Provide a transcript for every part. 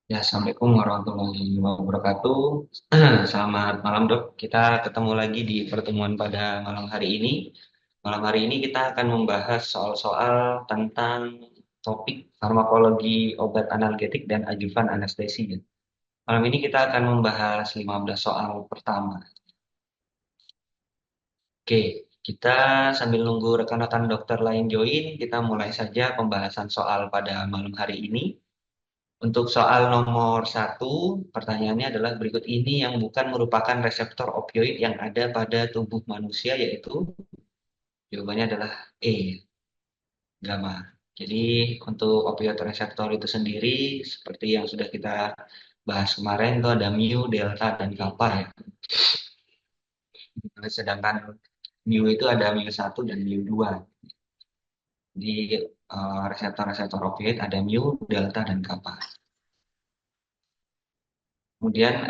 Ya, Assalamualaikum warahmatullahi wabarakatuh. Selamat malam, Dok. Kita ketemu lagi di pertemuan pada malam hari ini. Malam hari ini kita akan membahas soal-soal tentang topik farmakologi obat analgetik dan adjuvan anestesi. Malam ini kita akan membahas 15 soal pertama. Oke, kita sambil nunggu rekan-rekan dokter lain join, kita mulai saja pembahasan soal pada malam hari ini. Untuk soal nomor satu, pertanyaannya adalah berikut ini yang bukan merupakan reseptor opioid yang ada pada tubuh manusia, yaitu jawabannya adalah E, gamma. Jadi untuk opioid reseptor itu sendiri, seperti yang sudah kita bahas kemarin, itu ada mu, delta, dan kappa ya. Sedangkan mu itu ada mu 1 dan mu 2. Di reseptor-reseptor opioid ada mu, delta, dan kappa. Kemudian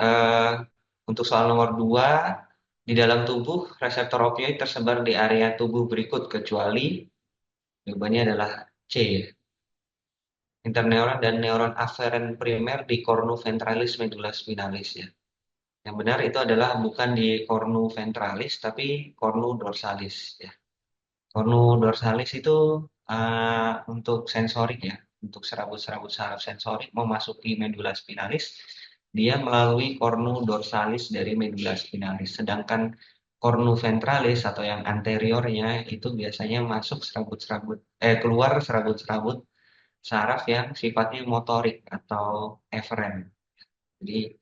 untuk soal nomor 2, di dalam tubuh reseptor opioid tersebar di area tubuh berikut kecuali jawabannya adalah C, interneuron dan neuron aferen primer di cornu ventralis medulla spinalis ya. Yang benar itu adalah bukan di cornu ventralis tapi cornu dorsalis ya. Cornu dorsalis itu untuk sensorik ya, untuk serabut-serabut saraf sensorik memasuki medulla spinalis, dia melalui cornu dorsalis dari medulla spinalis. Sedangkan cornu ventralis atau yang anteriornya itu biasanya masuk keluar serabut-serabut saraf yang sifatnya motorik atau eferen. Jadi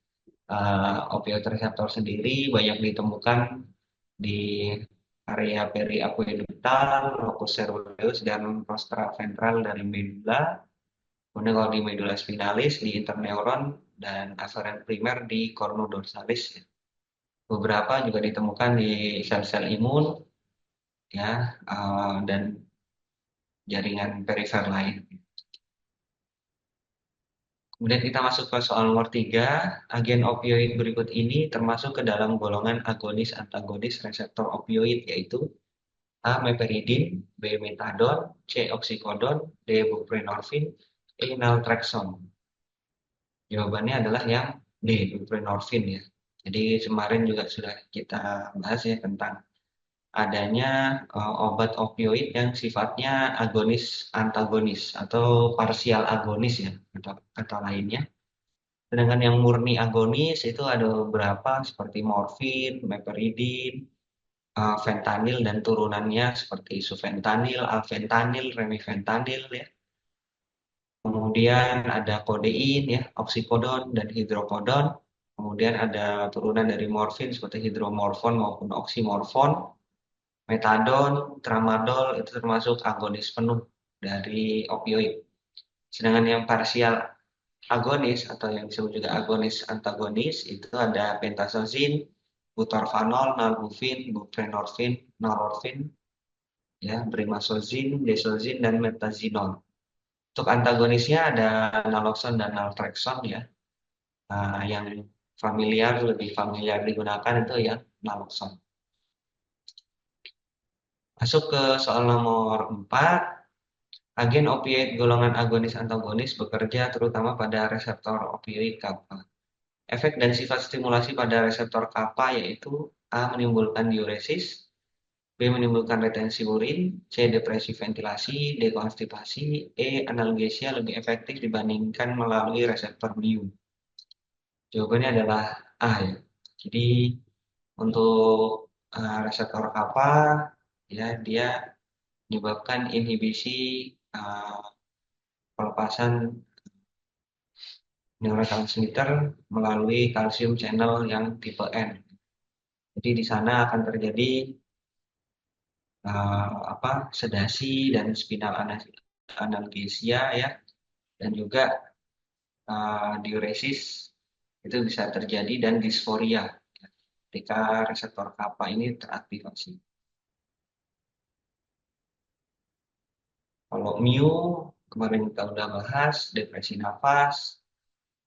opioid reseptor sendiri banyak ditemukan di area periaqueductal, locus coeruleus, dan rostra ventral dari medula. Kemudian kalau di medulla spinalis, di interneuron, dan afferent primer di cornu dorsalis. Beberapa juga ditemukan di sel-sel imun, ya, dan jaringan perifer lain. Kemudian kita masuk ke soal nomor 3. Agen opioid berikut ini termasuk ke dalam golongan agonis-antagonis reseptor opioid, yaitu A. Meperidin, B. Metadon, C. Oxycodone, D. Buprenorphine, E. Naltrexone. Jawabannya adalah yang D. Buprenorphine ya. Jadi kemarin juga sudah kita bahas ya tentang adanya obat opioid yang sifatnya agonis antagonis atau parsial agonis ya atau kata lainnya. Sedangkan yang murni agonis itu ada beberapa seperti morfin, meperidin, fentanyl dan turunannya seperti sufentanil, alfentanil, remifentanil ya. Kemudian ada kodein ya, oksidon dan hidrokodon. Kemudian ada turunan dari morfin seperti hidromorfon maupun oksimorfon. Metadon, tramadol itu termasuk agonis penuh dari opioid. Sedangkan yang parsial agonis atau yang disebut juga agonis antagonis itu ada pentazocin, butorfanol, nalbuphine, buprenorphine, nororfin, ya, brimazozin, desozin, dan metazinol. Untuk antagonisnya ada naloxone dan naltrexone ya. Yang lebih familiar digunakan itu ya naloxone. Masuk ke soal nomor 4. Agen opioid golongan agonis-antagonis bekerja terutama pada reseptor opioid kappa. Efek dan sifat stimulasi pada reseptor kappa yaitu A. Menimbulkan diuresis, B. Menimbulkan retensi urin, C. Depresi ventilasi, D. Konstipasi, E. Analgesia lebih efektif dibandingkan melalui reseptor mu. Jawabannya adalah A ya. Jadi untuk reseptor kappa ya dia menyebabkan inhibisi uh, pelepasan neurotransmitter melalui kalsium channel yang tipe N. Jadi di sana akan terjadi sedasi dan spinal analgesia ya, dan juga diuresis itu bisa terjadi dan disforia ya, ketika reseptor kappa ini teraktivasi. Kalau mu kemarin kita udah bahas depresi nafas,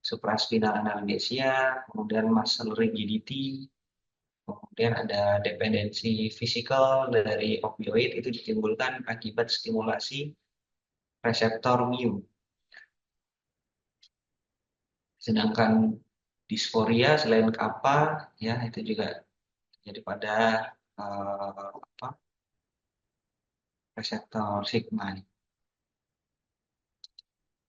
supraspinal analgesia, kemudian muscle rigidity, kemudian ada dependensi fisikal dari opioid itu ditimbulkan akibat stimulasi reseptor mu. Sedangkan disforia selain kappa ya itu juga jadi pada apa, reseptor sigma.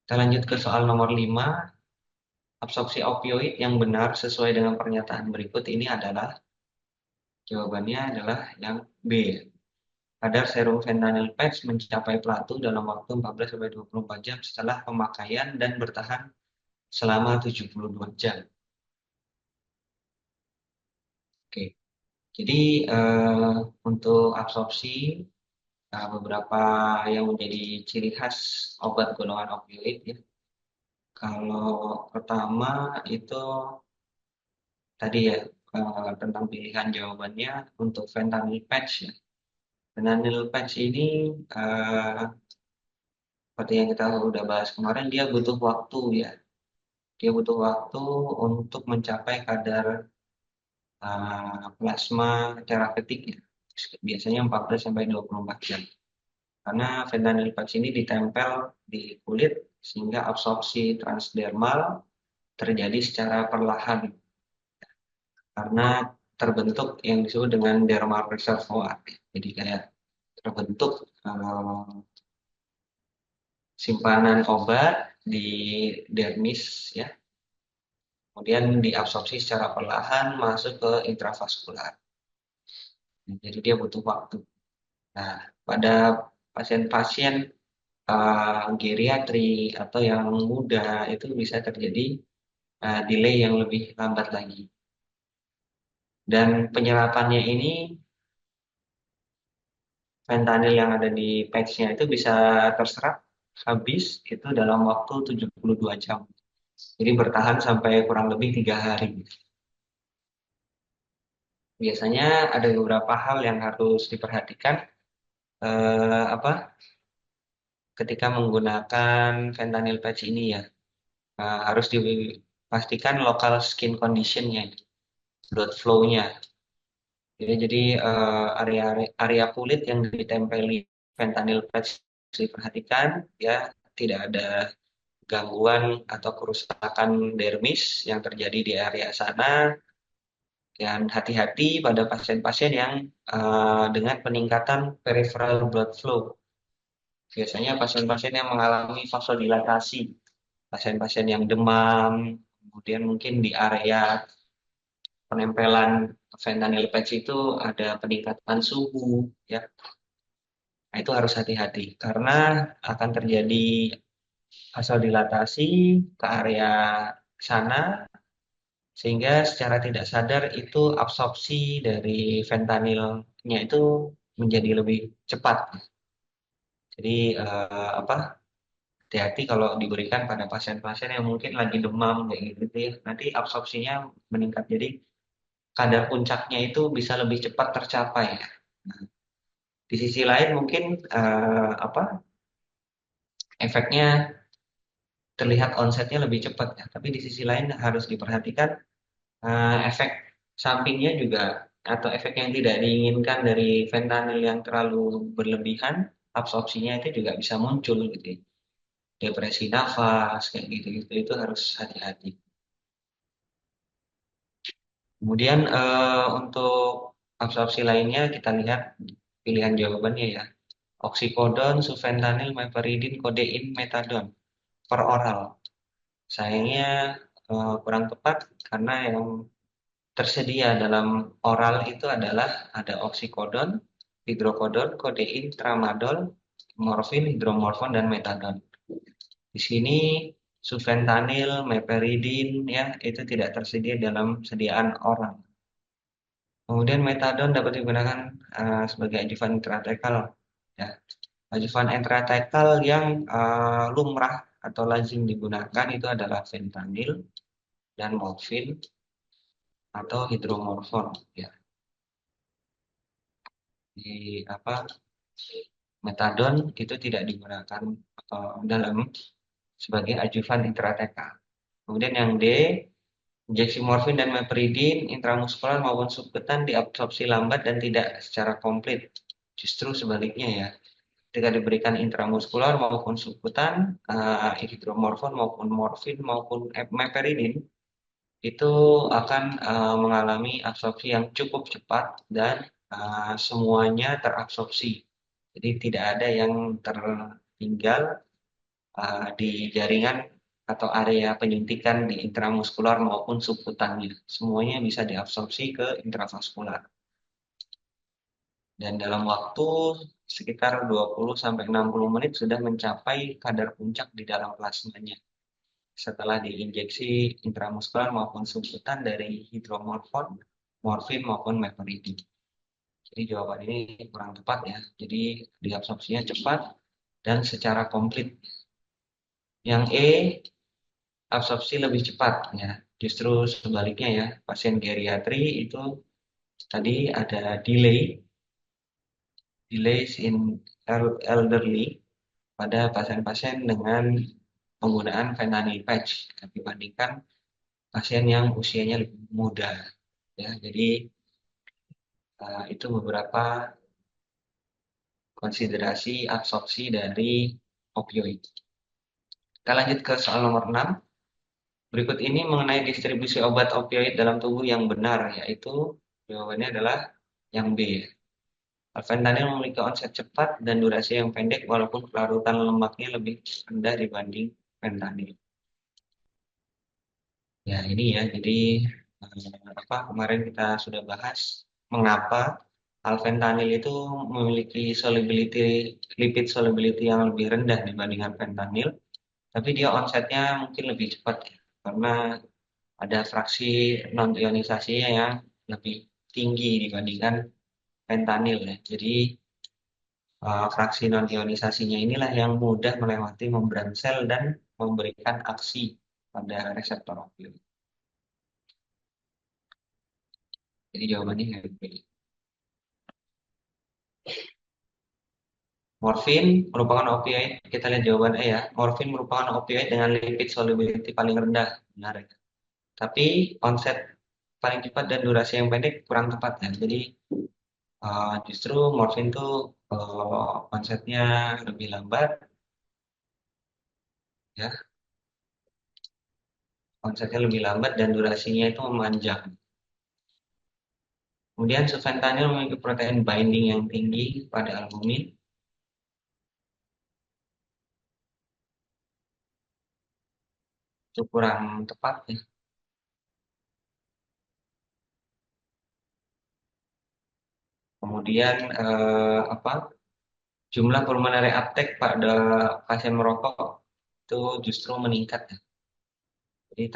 Kita lanjut ke soal nomor 5. Absorpsi opioid yang benar sesuai dengan pernyataan berikut ini adalah, jawabannya adalah yang B. Kadar serum fentanyl patch mencapai plato dalam waktu 14-24 jam setelah pemakaian dan bertahan selama 72 jam. Oke, jadi untuk absorpsi beberapa yang menjadi ciri khas obat golongan opioid ya. Kalau pertama itu tadi ya, tentang pilihan jawabannya untuk fentanyl patch ya. Fentanyl patch ini eh, seperti yang kita udah bahas kemarin, dia butuh waktu ya. Dia butuh waktu untuk mencapai kadar plasma terapeutik ya. Biasanya 14-24 jam. Karena fentanyl patch ini ditempel di kulit sehingga absorpsi transdermal terjadi secara perlahan karena terbentuk yang disebut dengan dermal reservoir. Jadi kayak terbentuk simpanan obat di dermis ya, kemudian diabsorpsi secara perlahan masuk ke intravaskular. Jadi dia butuh waktu. Nah, pada pasien-pasien geriatri atau yang muda itu bisa terjadi delay yang lebih lambat lagi. Dan penyerapannya ini fentanyl yang ada di patch-nya itu bisa terserap habis itu dalam waktu 72 jam. Jadi bertahan sampai kurang lebih 3 hari. Biasanya ada beberapa hal yang harus diperhatikan apa ketika menggunakan fentanyl patch ini ya. Harus dipastikan local skin condition-nya, blood flow-nya. Jadi area kulit yang ditempeli fentanyl patch diperhatikan ya, tidak ada gangguan atau kerusakan dermis yang terjadi di area sana. Dan hati-hati pada pasien-pasien yang dengan peningkatan peripheral blood flow. Biasanya pasien-pasien yang mengalami vasodilatasi, pasien-pasien yang demam, kemudian mungkin di area penempelan fentanyl patch itu ada peningkatan suhu, ya. Nah, itu harus hati-hati karena akan terjadi vasodilatasi ke area sana sehingga secara tidak sadar itu absorpsi dari fentanilnya itu menjadi lebih cepat. Jadi apa? Hati-hati kalau diberikan pada pasien-pasien yang mungkin lagi demam kayak gitu ya. Nanti absorpsinya meningkat. Jadi kadar puncaknya itu bisa lebih cepat tercapai. Nah, di sisi lain mungkin apa? Efeknya terlihat onsetnya lebih cepat ya. Tapi di sisi lain harus diperhatikan efek sampingnya juga atau efek yang tidak diinginkan dari fentanyl yang terlalu berlebihan, absorpsinya itu juga bisa muncul gitu ya. Depresi nafas kayak gitu-gitu itu harus hati-hati. Kemudian untuk absorpsi lainnya kita lihat pilihan jawabannya ya. Oxycodone, sufentanil, meperidin, kodein, metadon per oral. Sayangnya kurang tepat karena yang tersedia dalam oral itu adalah ada oxycodone, hidrocodone, kodein, tramadol, morfin, hidromorfon, dan metadon. Di sini sufentanil, meperidin ya itu tidak tersedia dalam sediaan oral. Kemudian metadon dapat digunakan sebagai ajuvan intratekal. Ya. Ajuvan intratekal yang lumrah atau lazim digunakan itu adalah fentanyl dan morfin atau hidromorfon. Ya. Di apa metadon itu tidak digunakan dalam sebagai ajuvan intratekal. Kemudian yang D, injeksi morfin dan meperidin intramuskular maupun subkutan diabsorpsi lambat dan tidak secara komplit. Justru sebaliknya ya. ketika diberikan intramuskular maupun subkutan, hidromorfon maupun morfin maupun meperidin itu akan mengalami absorpsi yang cukup cepat dan semuanya terabsorpsi. Jadi tidak ada yang tertinggal di jaringan atau area penyuntikan di intramuskular maupun subkutannya. Semuanya bisa diabsorpsi ke intravaskular. Dan dalam waktu sekitar 20 sampai 60 menit sudah mencapai kadar puncak di dalam plasmanya setelah diinjeksi intramuskular maupun subkutan dari hidromorfon, morfin maupun meperidin. Jadi jawaban ini kurang tepat ya. Jadi diabsorpsinya cepat dan secara komplit. Yang E, absorpsi lebih cepat ya. Justru sebaliknya ya, pasien geriatri itu tadi ada delays in elderly pada pasien-pasien dengan penggunaan fentanyl patch dibandingkan pasien yang usianya lebih muda ya. Jadi itu beberapa konsiderasi absorpsi dari opioid. Kita lanjut ke soal nomor 6. Berikut ini mengenai distribusi obat opioid dalam tubuh yang benar, yaitu jawabannya adalah yang B. Fentanyl memiliki onset cepat dan durasi yang pendek walaupun pelarutan lemaknya lebih rendah dibanding fentanyl. Ya, ini ya. Jadi kemarin kita sudah bahas mengapa alfentanil itu memiliki solubility lipid solubility yang lebih rendah dibandingkan fentanyl, tapi dia onsetnya mungkin lebih cepat ya, karena ada fraksi non ionisasinya yang lebih tinggi dibandingkan fentanyl ya. Jadi fraksi non ionisasinya inilah yang mudah melewati membran sel dan memberikan aksi pada reseptor opioid. Jadi jawabannya yang pilih. Morfin merupakan opioid. Kita lihat jawaban E ya. Morfin merupakan opioid dengan lipid solubility paling rendah. Benar ya. Tapi onset paling cepat dan durasi yang pendek kurang tepat ya. Jadi justru morfin tuh onsetnya lebih lambat ya. Onsetnya lebih lambat dan durasinya itu memanjang. Kemudian sufentanil memiliki protein binding yang tinggi pada albumin. Itu kurang tepat ya. Kemudian apa? Jumlah pulmonary uptake pada pasien merokok itu justru meningkat ya. Jadi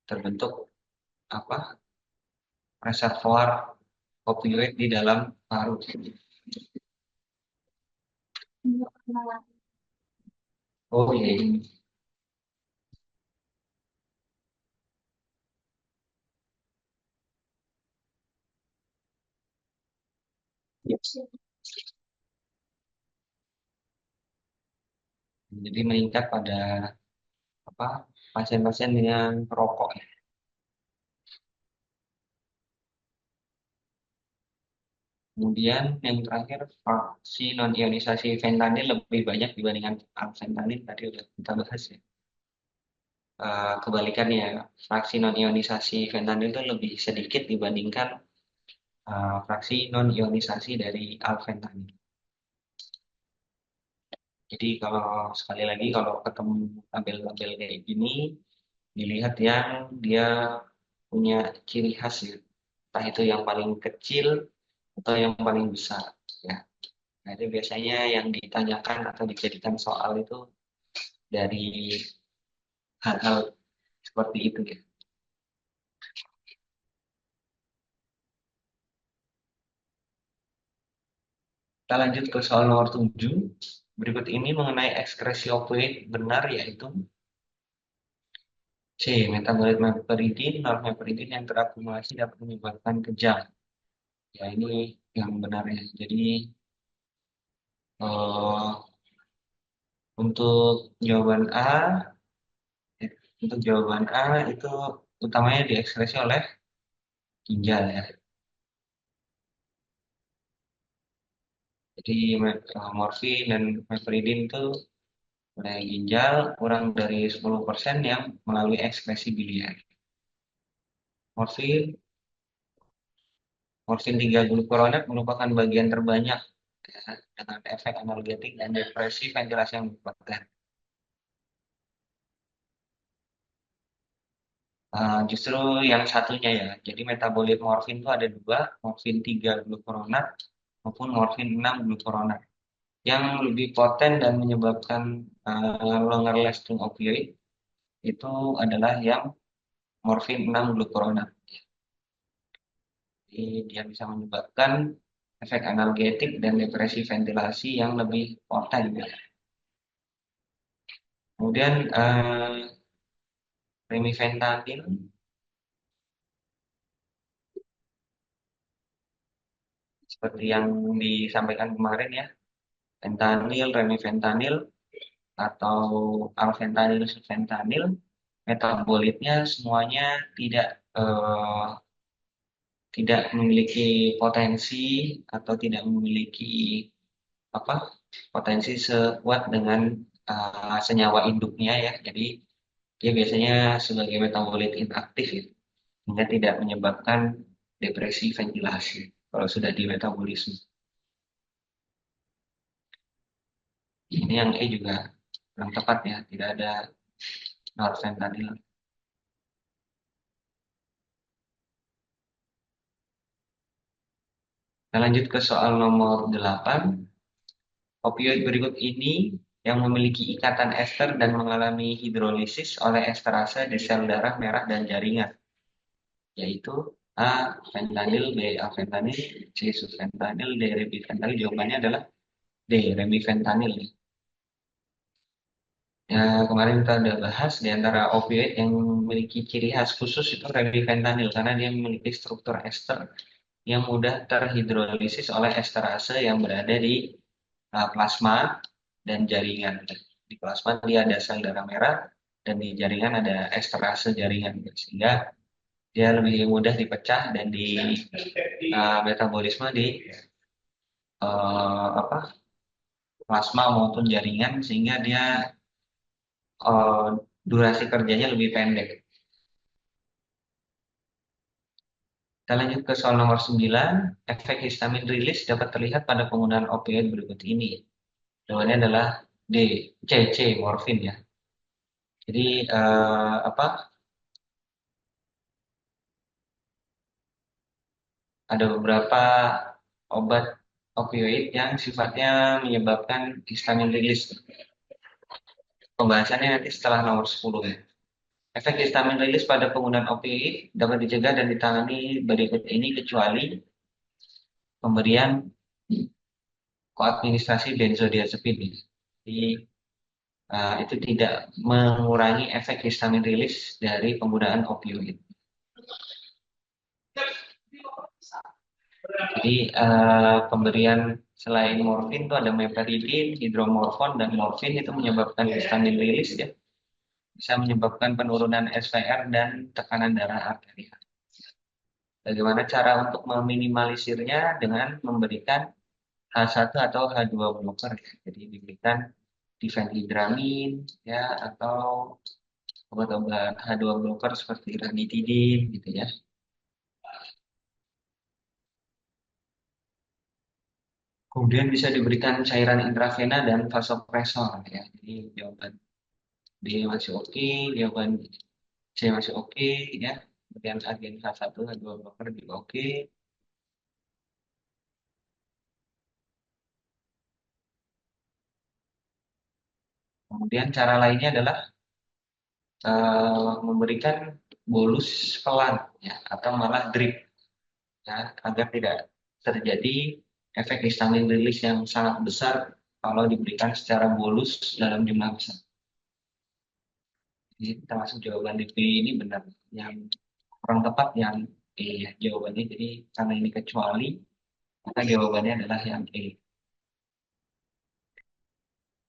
terbentuk apa? Reservoir opioid di dalam paru. Oh iya, ini. Jadi meningkat pada apa? Pasien-pasien yang perokok ya. Kemudian yang terakhir fraksi non ionisasi fentanyl lebih banyak dibandingkan fentanyl tadi udah kita bahas ya. Kebalikannya fraksi non ionisasi fentanyl itu lebih sedikit dibandingkan fraksi non ionisasi dari alfentanil. Jadi kalau sekali lagi kalau ketemu tabel-tabel kayak gini dilihat yang dia punya ciri khas ya. Entah itu yang paling kecil atau yang paling besar ya. Nah, itu biasanya yang ditanyakan atau dijadikan soal itu dari hal-hal seperti itu ya. Kita lanjut ke soal nomor 7. Berikut ini mengenai ekskresi opioid benar yaitu C. Metabolit meperidin, normeperidin yang terakumulasi dapat menyebabkan kejang. Ya ini yang benar ya. Jadi eh, untuk jawaban A, untuk jawaban A itu utamanya diekspresi oleh ginjal ya. Jadi morfin dan mifepridin itu pada ginjal kurang dari 10% yang melalui ekskresi biliar. Morfin, morfin 3 glucuronat merupakan bagian terbanyak ya, dengan efek analgetik dan depresi ventilasi yang kuat. Justru yang satunya ya. Jadi metabolit morfin itu ada dua, morfin 3 glucuronat maupun morfin 6 glucuronat. Yang lebih poten dan menyebabkan longer lasting opioid itu adalah yang morfin 6 glucuronat. Jadi dia bisa menyebabkan efek analgetik dan depresi ventilasi yang lebih poten. Kemudian remifentanil seperti yang disampaikan kemarin ya, fentanyl, remifentanil atau alfentanil, sulfentanil, metabolitnya semuanya tidak tidak memiliki potensi atau tidak memiliki apa potensi sekuat dengan senyawa induknya ya. Jadi dia biasanya sebagai metabolit inaktif ya, sehingga tidak menyebabkan depresi ventilasi kalau sudah di metabolisme. Ini yang E juga kurang tepat ya, tidak ada norfentanil. Kita lanjut ke soal nomor 8. Opioid berikut ini yang memiliki ikatan ester dan mengalami hidrolisis oleh esterase di sel darah merah dan jaringan, yaitu A. Fentanyl, B. Alfentanil, C. Sulfentanil, D. Remifentanil. Jawabannya adalah D. Remifentanil. Ya, kemarin kita udah bahas di antara opioid yang memiliki ciri khas khusus itu remifentanil karena dia memiliki struktur ester yang mudah terhidrolisis oleh esterase yang berada di plasma dan jaringan. Di plasma dia ada sel darah merah dan di jaringan ada esterase jaringan, sehingga dia lebih mudah dipecah dan di metabolisme di apa plasma maupun jaringan sehingga dia uh, durasi kerjanya lebih pendek. Kita lanjut ke soal nomor 9. Efek histamin rilis dapat terlihat pada penggunaan opioid berikut ini. Jawabannya adalah D, C, morfin ya. Jadi apa? Ada beberapa obat opioid yang sifatnya menyebabkan histamin rilis. Pembahasannya nanti setelah nomor 10 ya. Efek histamin rilis pada penggunaan opioid dapat dicegah dan ditangani berikut ini kecuali pemberian koadministrasi benzodiazepin. Jadi itu tidak mengurangi efek histamin rilis dari penggunaan opioid. Jadi pemberian selain morfin itu ada meperidin, hidromorfon, dan morfin itu menyebabkan histamin rilis ya. Bisa menyebabkan penurunan SVR dan tekanan darah arterial. Bagaimana cara untuk meminimalisirnya dengan memberikan H1 atau H2 blocker ya. Jadi diberikan difenhidramin ya atau obat-obat H2 blocker seperti ranitidin gitu ya. Kemudian bisa diberikan cairan intravena dan vasopresor ya. Jadi jawaban B masih oke, jawaban C masih oke ya. Kemudian agen H1, H2 blocker juga oke. Kemudian cara lainnya adalah memberikan bolus pelan ya atau malah drip ya agar tidak terjadi efek histamin rilis yang sangat besar kalau diberikan secara bolus dalam jumlah besar. Jadi termasuk jawaban DP ini benar. Yang kurang tepat yang E ya jawabannya. Jadi karena ini kecuali maka jawabannya adalah yang E.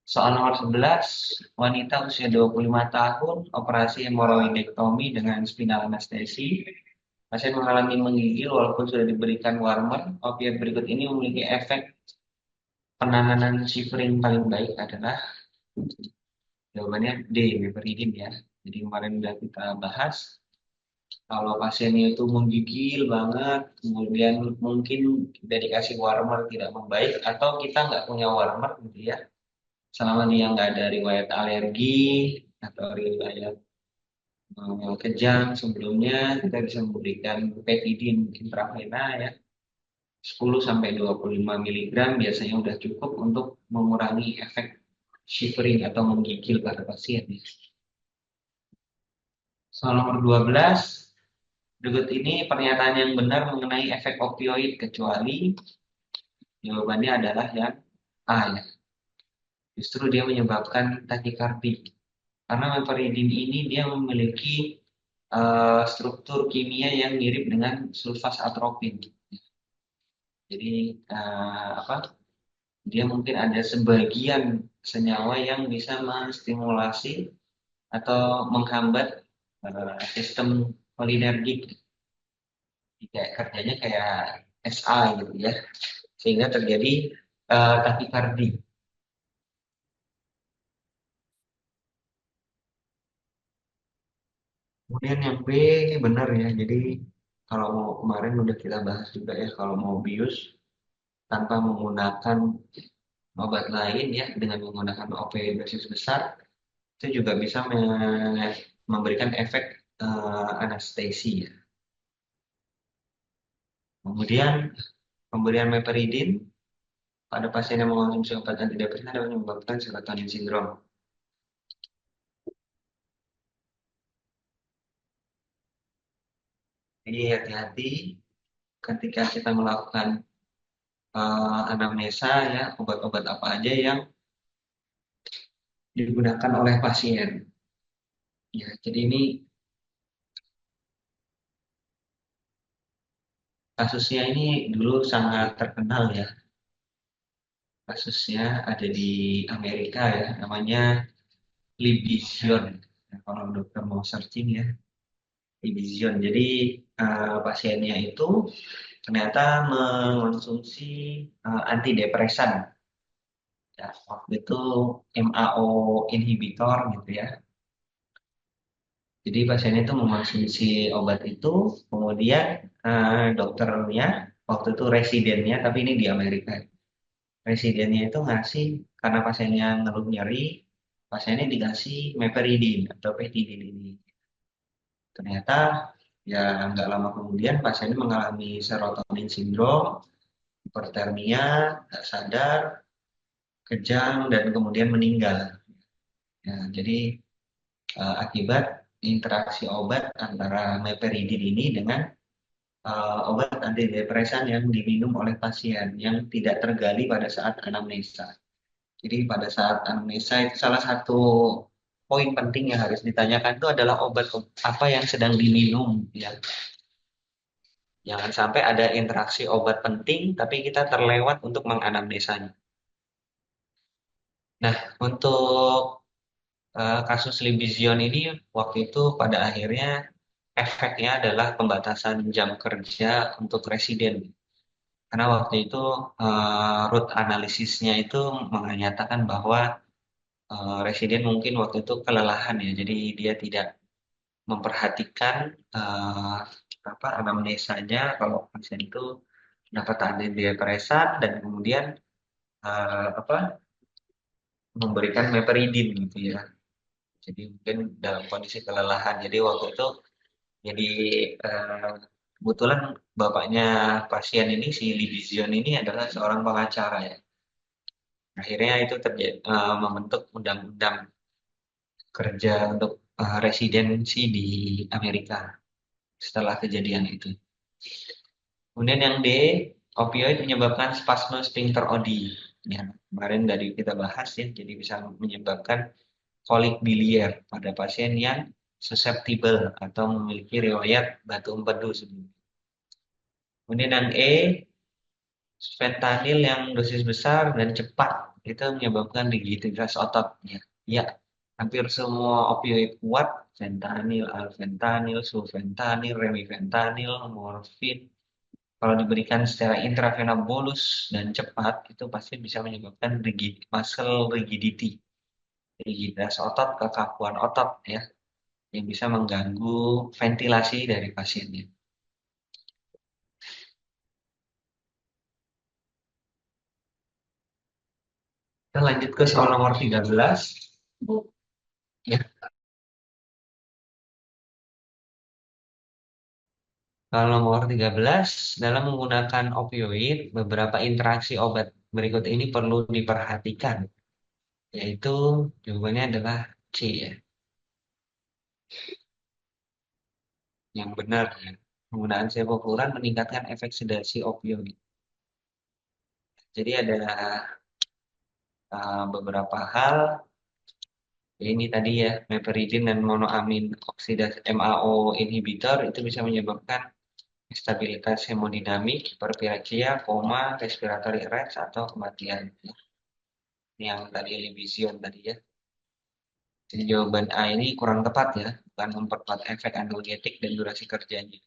Soal nomor 11, wanita usia 25 tahun operasi hemoroidektomi dengan spinal anestesi. Pasien mengalami menggigil walaupun sudah diberikan warmer. Opiat berikut ini memiliki efek penanganan shivering paling baik adalah jawabannya D, meperidine ya. Jadi kemarin udah kita bahas, kalau pasiennya itu menggigil banget, kemudian mungkin udah dikasih warmer tidak membaik, atau kita nggak punya warmer gitu ya, selama dia nggak ada riwayat alergi atau riwayat kejang sebelumnya, kita bisa memberikan petidin intravena ya, 10 sampai 25 miligram biasanya udah cukup untuk mengurangi efek shivering atau menggigil pada pasien. Soal nomor 12, berikut ini pernyataan yang benar mengenai efek opioid kecuali jawabannya adalah yang A ya. Justru dia menyebabkan takikardi. Karena meperidin ini dia memiliki struktur kimia yang mirip dengan sulfas atropin. Jadi apa? Dia mungkin ada sebagian senyawa yang bisa menstimulasi atau menghambat sistem kolinergik. Kayak kerjanya kayak SA gitu ya, sehingga terjadi takikardi. Kemudian yang B ini benar ya. Jadi kalau mau kemarin udah kita bahas juga ya, kalau mau bius tanpa menggunakan obat lain ya, dengan menggunakan opioid dosis besar itu juga bisa memberikan efek anestesi ya. Kemudian pemberian meperidin pada pasien yang mengonsumsi obat antidepresan dapat menyebabkan serotonin syndrome. Jadi hati-hati ketika kita melakukan anamnesa ya, obat-obat apa aja yang digunakan oleh pasien. Ya, jadi ini kasusnya ini dulu sangat terkenal ya. Kasusnya ada di Amerika ya, namanya Libizion. Ya, kalau dokter mau searching ya, Libizion. Jadi pasiennya itu ternyata mengonsumsi antidepresan. Ya, waktu itu MAO inhibitor gitu ya. Jadi pasien itu mengonsumsi obat itu, kemudian dokternya waktu itu residennya, tapi ini di Amerika. Residennya itu ngasih karena pasiennya ngeluh nyeri, pasiennya dikasih meperidine atau petidin ini. Ternyata ya nggak lama kemudian pasiennya mengalami serotonin sindrom, hipertermia, nggak sadar, kejang, dan kemudian meninggal. Ya, jadi akibat interaksi obat antara meperidine ini dengan obat antidepresan yang diminum oleh pasien yang tidak tergali pada saat anamnesa. Jadi pada saat anamnesa itu salah satu poin penting yang harus ditanyakan itu adalah obat apa yang sedang diminum ya. Jangan sampai ada interaksi obat penting tapi kita terlewat untuk menganamnesanya. Nah, untuk kasus Libizion ini waktu itu pada akhirnya efeknya adalah pembatasan jam kerja untuk residen. Karena waktu itu root analisisnya itu menyatakan bahwa residen mungkin waktu itu kelelahan ya, jadi dia tidak memperhatikan eh, apa anamnesanya kalau pasien itu dapat antidepresan dan kemudian apa memberikan meperidine gitu ya. Jadi mungkin dalam kondisi kelelahan. Jadi waktu itu jadi eh, kebetulan bapaknya pasien ini si Libizion ini adalah seorang pengacara ya. Akhirnya itu terjadi membentuk undang-undang kerja untuk residensi di Amerika setelah kejadian itu. Kemudian yang D, opioid menyebabkan spasme sphincter Oddi. Ya, kemarin dari kita bahas ya, jadi bisa menyebabkan kolik biliar pada pasien yang susceptible atau memiliki riwayat batu empedu sebelumnya. Kemudian yang E, fentanyl yang dosis besar dan cepat itu menyebabkan rigiditas otot. Ya, ya, hampir semua opioid kuat, fentanyl, alfentanil, sulfentanil, remifentanil, morfin, Kalau diberikan secara intravena bolus dan cepat, itu pasti bisa menyebabkan muscle rigidity, rigiditas otot, kekakuan otot ya, yang bisa mengganggu ventilasi dari pasiennya. Kita lanjut ke soal nomor 13. Ya, kalau nomor 13, dalam menggunakan opioid, beberapa interaksi obat berikut ini perlu diperhatikan, yaitu jawabannya adalah C ya, yang benar ya. Penggunaan sevofluran meningkatkan efek sedasi opioid. Jadi ada beberapa hal, ya ini tadi ya, meperidin dan monoamin oksidasi MAO inhibitor itu bisa menyebabkan stabilitas hemodinamik, hiperpiraksia, koma, respiratory arrest, atau kematian. Yang tadi Libizion tadi ya. Jadi jawaban A ini kurang tepat ya, bukan memperkuat efek analgetik dan durasi kerjanya.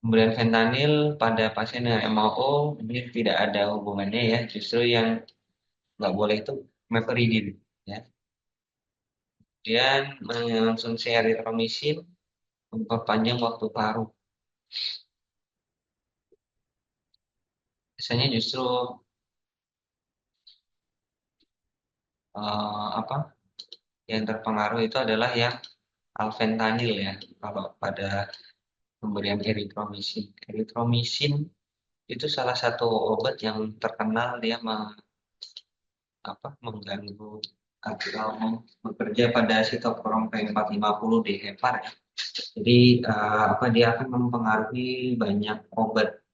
Kemudian fentanyl pada pasien dengan MAO ini tidak ada hubungannya ya, justru yang nggak boleh itu meperidin ya. Kemudian mengonsumsi erythromycin memperpanjang waktu paru. Biasanya justru apa yang terpengaruh itu adalah yang alfentanil ya. Kalau pada pemberian erythromycin, erythromycin itu salah satu obat yang terkenal dia mengganggu atau bekerja pada sitokrom P450 di hepar ya. Jadi dia akan mempengaruhi banyak obat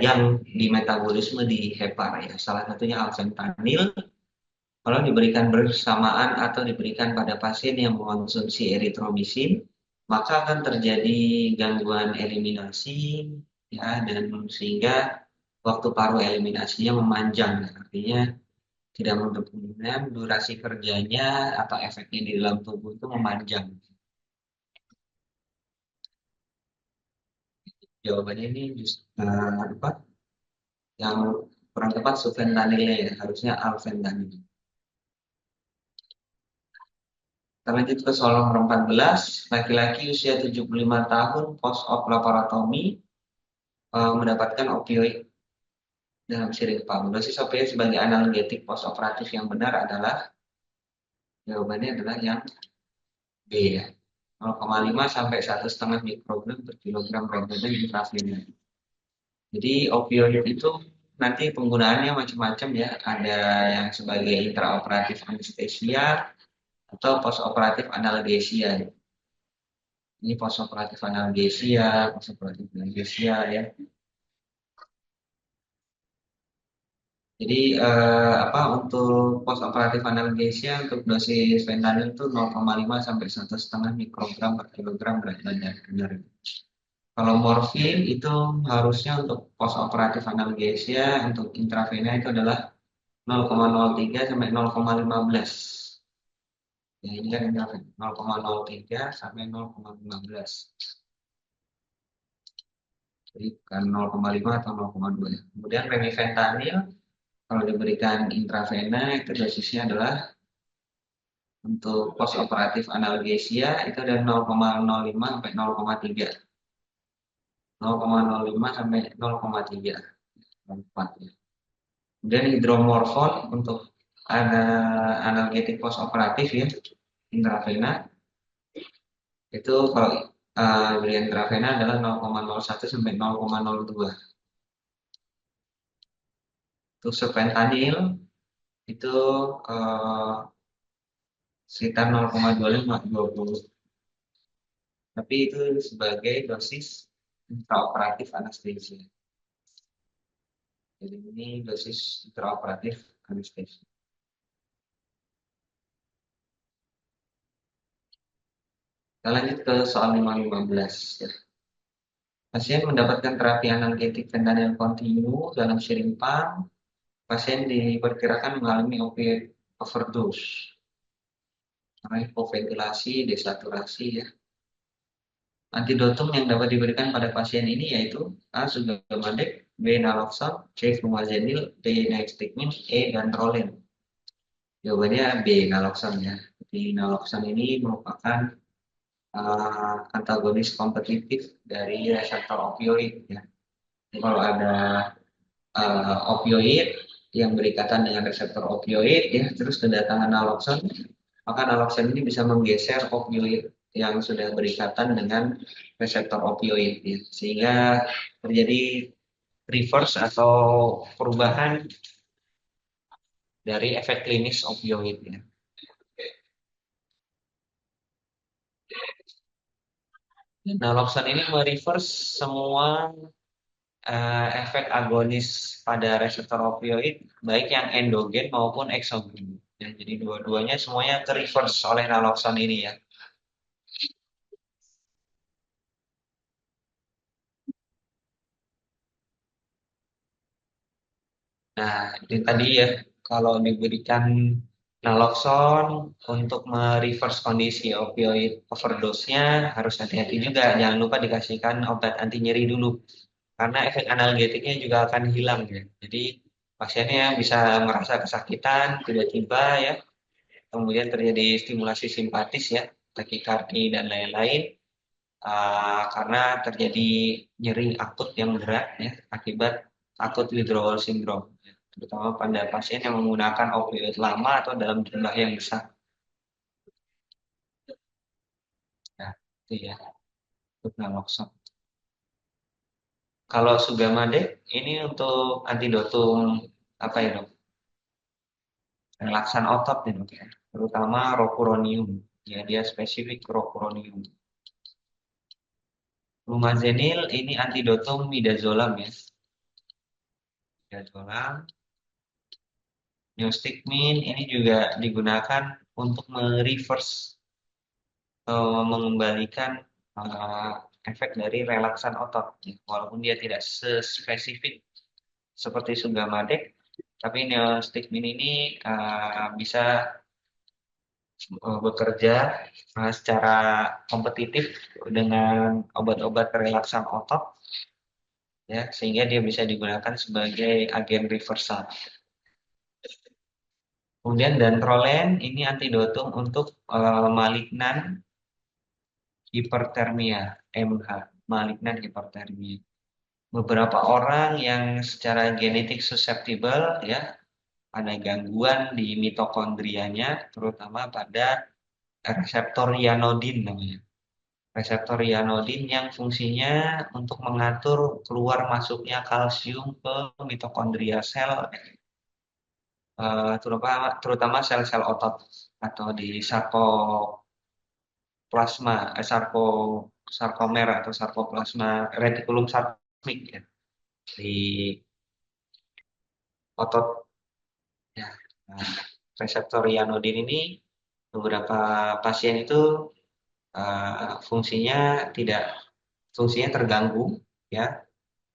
yang di metabolisme di hepar ya. Salah satunya alfentanil. Kalau diberikan bersamaan atau diberikan pada pasien yang mengonsumsi erythromycin, maka akan terjadi gangguan eliminasi ya, dan sehingga waktu paru eliminasinya memanjang. Artinya tidak menutup kemungkinan durasi kerjanya atau efeknya di dalam tubuh itu memanjang. Jawabannya ini apa? Yang kurang tepat sufentanilnya ya, harusnya alfentanil. Kita lanjut ke soal nomor 14. Laki-laki usia 75 tahun post-op laparotomi mendapatkan opioid dalam sirip pump. Dosis opioid sebagai analgetik post-operatif yang benar adalah, jawabannya adalah yang B ya. 0,5 sampai 1,5 mikrogram per kilogram berat badan intravena. Jadi opioid itu nanti penggunaannya macam-macam ya. Ada yang sebagai intraoperatif anestesia atau postoperatif analgesia. Ini postoperatif analgesia ya. Jadi untuk postoperatif analgesia untuk dosis fentanyl itu 0,5 sampai 1,5 mikrogram per kilogram berat badan. Benar. Kalau morfin itu harusnya untuk postoperatif analgesia untuk intravena itu adalah 0,03 sampai 0,15. Ya, ini kan 0,03 sampai 0,15. Jadi bukan 0,5 atau 0,2 ya. Kemudian remifentanil kalau diberikan intravena itu dosisnya adalah untuk postoperatif analgesia itu ada 0,05 sampai 0,3. 0,05 sampai 0,3. 4 ya. Kemudian hidromorfon untuk analgetik postoperatif ya, intravena itu kalau berian intravena adalah 0,01 sampai 0,02. Untuk fentanyl itu uh, sekitar 0,25 20. Tapi itu sebagai dosis intraoperatif anestesia. Jadi ini dosis intraoperatif anestesia. Kita lanjut ke soal 515 ya. Pasien mendapatkan terapi analgetik fentanyl kontinu dalam syring pump. Pasien diperkirakan mengalami opioid overdose karena hipoventilasi, desaturasi ya. Antidotum yang dapat diberikan pada pasien ini yaitu A. Sugammadex, B. Naloxone, C. Flumazenil, D. Nextigmin, E. Dantrolen. Jawabannya B. Naloxone ya. Jadi naloxone ini merupakan antagonis kompetitif dari reseptor opioid ya. Jadi kalau ada opioid yang berikatan dengan reseptor opioid ya, terus kedatangan naloxone, maka naloxone ini bisa menggeser opioid yang sudah berikatan dengan reseptor opioid ya. Sehingga terjadi reverse atau perubahan dari efek klinis opioid ya. Naloxone ini mereverse semua efek agonis pada reseptor opioid baik yang endogen maupun eksogen. Ya, jadi dua-duanya semuanya reverse oleh naloxone ini ya. Nah, ini tadi ya, kalau diberikan naloxone untuk mereverse kondisi opioid overdose-nya harus hati-hati juga. Jangan lupa dikasihkan obat anti nyeri dulu, karena efek analgetiknya juga akan hilang ya. Jadi pasiennya bisa merasa kesakitan tiba-tiba ya, kemudian terjadi stimulasi simpatis ya, takikardi dan lain-lain, karena terjadi nyeri akut yang berat ya akibat akut withdrawal syndrome, ya, terutama pada pasien yang menggunakan opioid lama atau dalam jumlah yang besar. Nah, itu ya untuk naloxone. Kalau Sugamade ini untuk antidotum apa ya dok? Relaksan otot ya dok ya, terutama rocuronium. Ya dia spesifik rocuronium. Lumazenil ini antidotum midazolam ya. Midazolam. Neostigmin ini juga digunakan untuk mereverse atau mengembalikan uh, efek dari relaksan otot, ya. Walaupun dia tidak sespesifik seperti Sugammadex, tapi Neostigmin ini bisa bekerja secara kompetitif dengan obat-obat relaksan otot, ya, sehingga dia bisa digunakan sebagai agen reversal. Kemudian dantrolen ini antidotum untuk malignan hipertermia, MH, malignan hipertermia. Beberapa orang yang secara genetik susceptible ya, ada gangguan di mitokondrianya, terutama pada reseptor yanodin namanya. Reseptor yanodin yang fungsinya untuk mengatur keluar masuknya kalsium ke mitokondria sel, terutama sel-sel otot atau di sarkoplasma, sarkomer atau sarkoplasma retikulum sarkomik ya, di otot ya. Nah, reseptor yanodin ini beberapa pasien itu fungsinya tidak fungsinya terganggu ya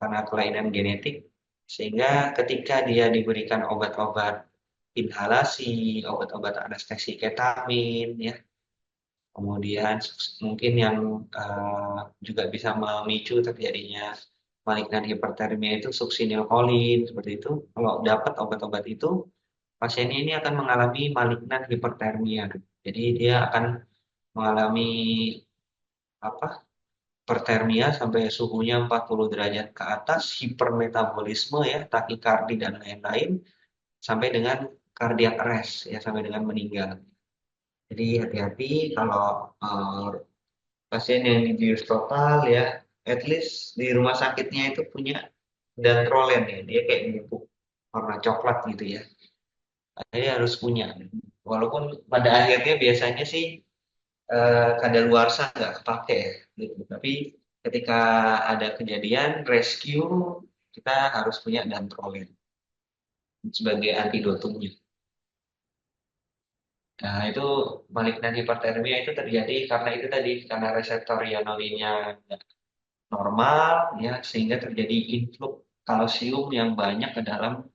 karena kelainan genetik, sehingga ketika dia diberikan obat-obat inhalasi, obat-obat anestesi ketamin ya, kemudian mungkin yang juga bisa memicu terjadinya malignan hipertermia itu suksinilkolin seperti itu. Kalau dapat obat-obat itu, pasien ini akan mengalami malignan hipertermia. Jadi dia akan mengalami apa? Hipertermia sampai suhunya 40 derajat ke atas, hipermetabolisme ya, takikardi dan lain-lain, sampai dengan cardiac arrest ya, sampai dengan meninggal. Jadi hati-hati kalau pasien yang dibius total ya, at least di rumah sakitnya itu punya dantrolen ya, dia kayak bubuk warna coklat gitu ya. Jadi harus punya. Walaupun pada akhirnya biasanya sih kadaluarsa nggak kepake ya, gitu. Tapi ketika ada kejadian rescue, kita harus punya dantrolen sebagai antidotumnya. Nah, itu malignan hipertermia itu terjadi karena itu tadi, karena reseptor yanolinnya normal, ya, sehingga terjadi influx kalsium yang banyak ke dalam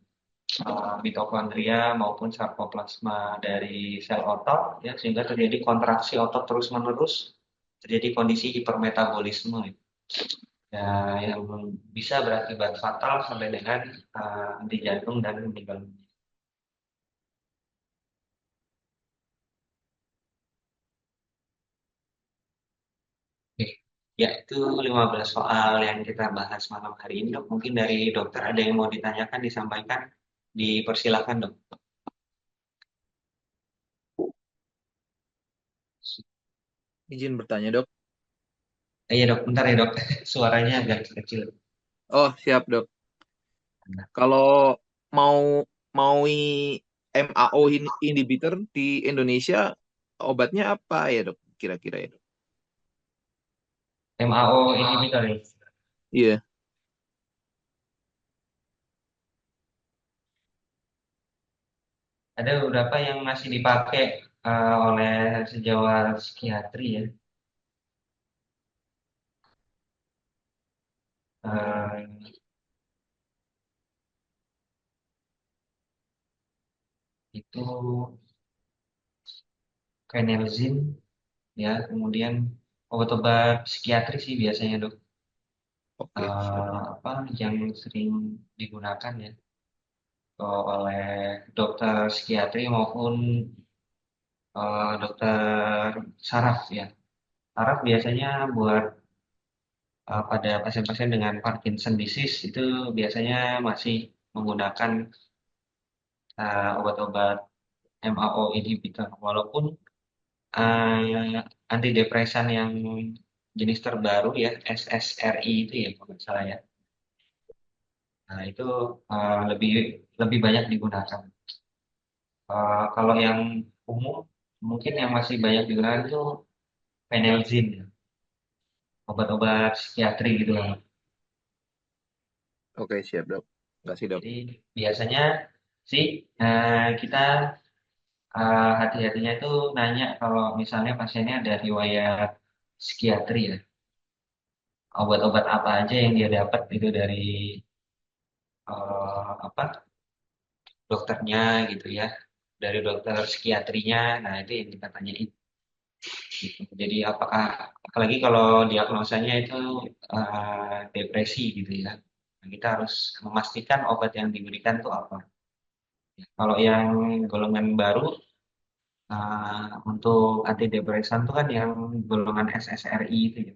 mitokondria maupun sarkoplasma dari sel otot, ya, sehingga terjadi kontraksi otot terus-menerus terjadi kondisi hipermetabolisme ya, yang bisa berakibat fatal sampai dengan henti jantung dan meninggal dunia. Oke. Ya, itu 15 soal yang kita bahas malam hari ini, Dok. Mungkin dari dokter ada yang mau ditanyakan, disampaikan, dipersilakan, Dok. Izin bertanya, Dok. Iya, Dok. Bentar ya, Dok. Suaranya agak kecil. Oh, siap, Dok. Kalau mau mau MAO inhibitor di Indonesia, obatnya apa ya, Dok? Kira-kira ya, Dok? MAO inhibitor ya. Iya. Ada beberapa yang masih dipakai oleh sejawat psikiatri ya. Eh, itu Phenelzin ya, kemudian obat-obat psikiatri sih biasanya, Dok. Oke, siap. Apa yang sering digunakan ya oleh dokter psikiatri maupun dokter saraf ya. Saraf biasanya buat pada pasien-pasien dengan Parkinson disease itu biasanya masih menggunakan obat-obat MAO inhibitor, walaupun antidepresan yang jenis terbaru ya SSRI itu ya kalau nggak salah ya. Nah, itu lebih lebih banyak digunakan. Kalau yang umum mungkin yang masih banyak digunakan itu Penelzin ya, obat-obat psikiatri gitu lah. Oke, siap, Dok. Terima kasih, Dok. Jadi biasanya sih kita hati-hatinya itu nanya kalau misalnya pasiennya ada riwayat psikiatri ya, obat-obat apa aja yang dia dapat itu dari apa dokternya gitu ya, dari dokter psikiatrinya. Nah, itu yang kita tanyain gitu. Jadi apakah apalagi kalau diagnosanya itu depresi gitu ya. Nah, kita harus memastikan obat yang diberikan itu apa. Kalau yang golongan baru untuk antidepresan itu kan yang golongan SSRI itu ya,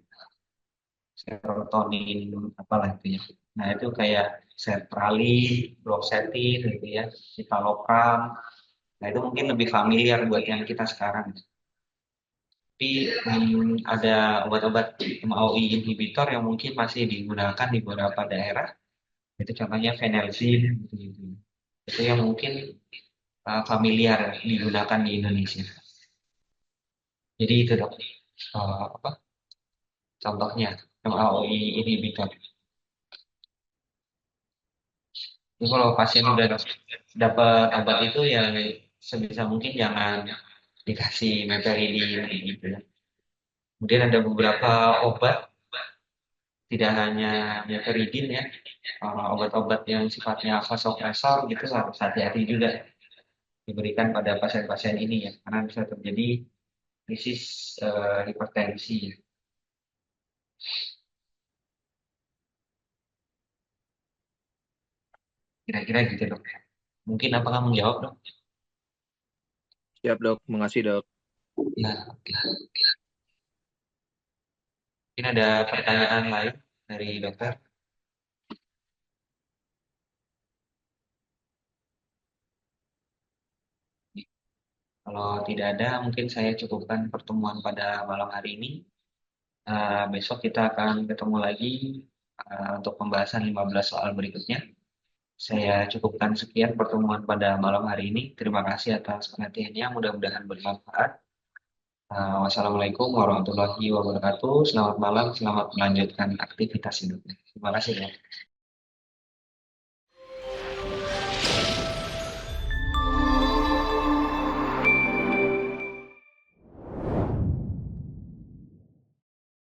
serotonin apalah itu ya. Nah, itu kayak sertralin, fluoxetine gitu ya, citalopram. Nah, itu mungkin lebih familiar buat yang kita sekarang. Tapi ada obat-obat MAOI inhibitor yang mungkin masih digunakan di beberapa daerah. Itu contohnya Phenelzin gitu. Itu yang mungkin familiar digunakan di Indonesia. Jadi itu dok, apa contohnya MAOI inhibitor. Jadi kalau pasien udah dapat obat itu ya sebisa mungkin jangan dikasih meperidine gitu ya. Kemudian ada beberapa obat, tidak hanya meperidine ya, obat-obat yang sifatnya vasopresor gitu harus hati-hati juga diberikan pada pasien-pasien ini ya, karena bisa terjadi krisis hipertensi. Kira-kira gitu dok. Mungkin apakah menjawab dok? Siap, Dok. Makasih, Dok. Ya, oke. Mungkin ada pertanyaan lain dari dokter? Kalau tidak ada, mungkin saya cukupkan pertemuan pada malam hari ini. Besok kita akan ketemu lagi untuk pembahasan 15 soal berikutnya. Saya cukupkan sekian pertemuan pada malam hari ini. Terima kasih atas perhatiannya. Mudah-mudahan bermanfaat. Wassalamualaikum warahmatullahi wabarakatuh. Selamat malam, selamat melanjutkan aktivitas hidupnya. Terima kasih ya.